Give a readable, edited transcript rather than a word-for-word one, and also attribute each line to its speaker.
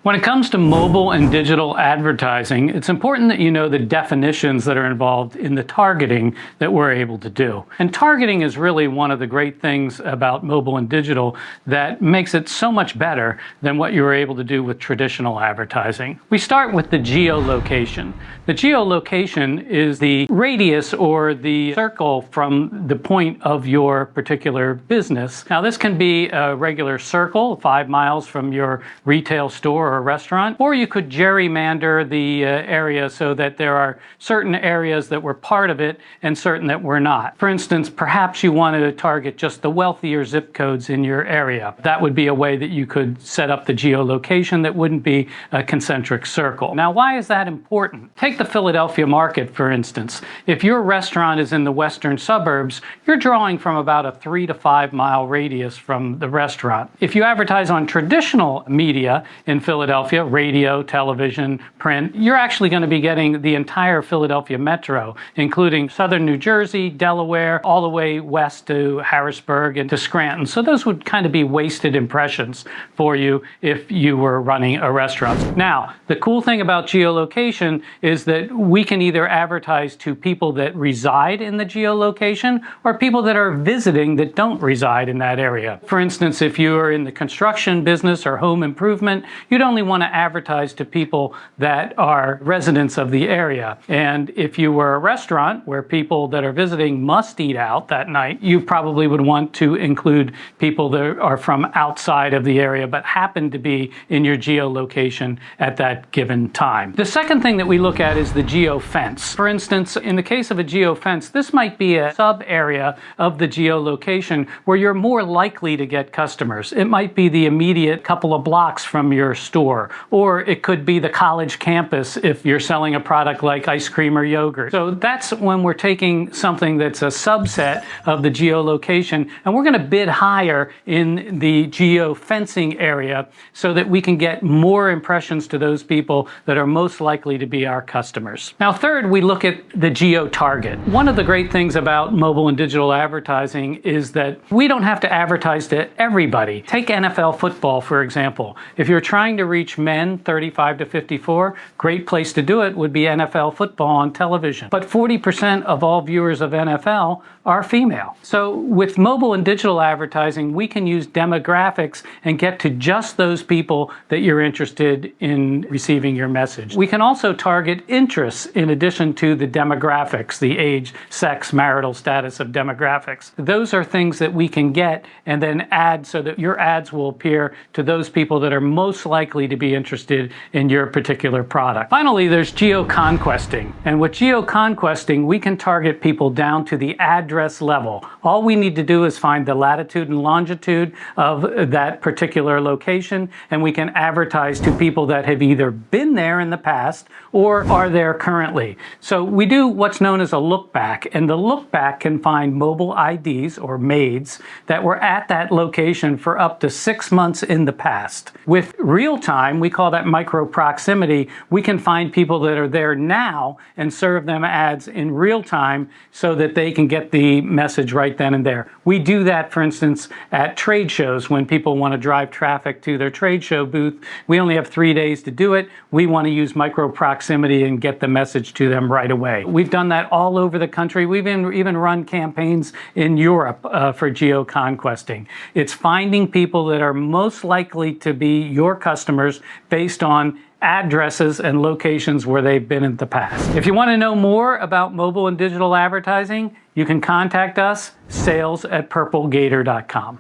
Speaker 1: When it comes to mobile and digital advertising, it's important that you know the definitions that are involved in the targeting that we're able to do. And targeting is really one of the great things about mobile and digital that makes it so much better than what you were able to do with traditional advertising. We start with the geolocation. The geolocation is the radius or the circle from the point of your particular business. Now, this can be a regular circle, 5 miles from your retail store or restaurant, or you could gerrymander the area so that there are certain areas that were part of it and certain that were not. For instance, perhaps you wanted to target just the wealthier zip codes in your area. That would be a way that you could set up the geolocation that wouldn't be a concentric circle. Now, why is that important? Take the Philadelphia market, for instance. If your restaurant is in the western suburbs, you're drawing from about a 3 to 5 mile radius from the restaurant. If you advertise on traditional media in Philadelphia, radio, television, print, you're actually going to be getting the entire Philadelphia metro, including southern New Jersey, Delaware, all the way west to Harrisburg and to Scranton. So those would kind of be wasted impressions for you if you were running a restaurant. Now, the cool thing about geolocation is that we can either advertise to people that reside in the geolocation or people that are visiting that don't reside in that area. For instance, if you are in the construction business or home improvement, you'd only want to advertise to people that are residents of the area. And if you were a restaurant where people that are visiting must eat out that night, you probably would want to include people that are from outside of the area but happen to be in your geolocation at that given time. The second thing that we look at is the geofence. For instance, in the case of a geofence, this might be a sub-area of the geolocation where you're more likely to get customers. It might be the immediate couple of blocks from your store, or it could be the college campus if you're selling a product like ice cream or yogurt. So that's when we're taking something that's a subset of the geolocation, and we're going to bid higher in the geofencing area so that we can get more impressions to those people that are most likely to be our customers. Now, third, we look at the geo-target. One of the great things about mobile and digital advertising is that we don't have to advertise to everybody. Take NFL football, for example. If you're trying to reach men 35 to 54, great place to do it would be NFL football on television. But 40% of all viewers of NFL are female. So with mobile and digital advertising, we can use demographics and get to just those people that you're interested in receiving your message. We can also target interests in addition to the demographics, the age, sex, marital status of demographics. Those are things that we can get and then add so that your ads will appear to those people that are most likely to be interested in your particular product. Finally, there's Geo-Conquesting. And with Geo-Conquesting, we can target people down to the address level. All we need to do is find the latitude and longitude of that particular location, and we can advertise to people that have either been there in the past or are there currently. So we do what's known as a look back, and the look back can find mobile IDs or MAIDs that were at that location for up to 6 months in the past. With real time, we call that micro proximity. We can find people that are there now and serve them ads in real time so that they can get the message right then and there. We do that, for instance, at trade shows when people want to drive traffic to their trade show booth. We only have 3 days to do it. We want to use micro proximity and get the message to them right away. We've done that all over the country. We've even run campaigns in Europe for Geo-Conquesting. It's finding people that are most likely to be your customers based on addresses and locations where they've been in the past. If you want to know more about mobile and digital advertising, you can contact us, sales@purplegator.com.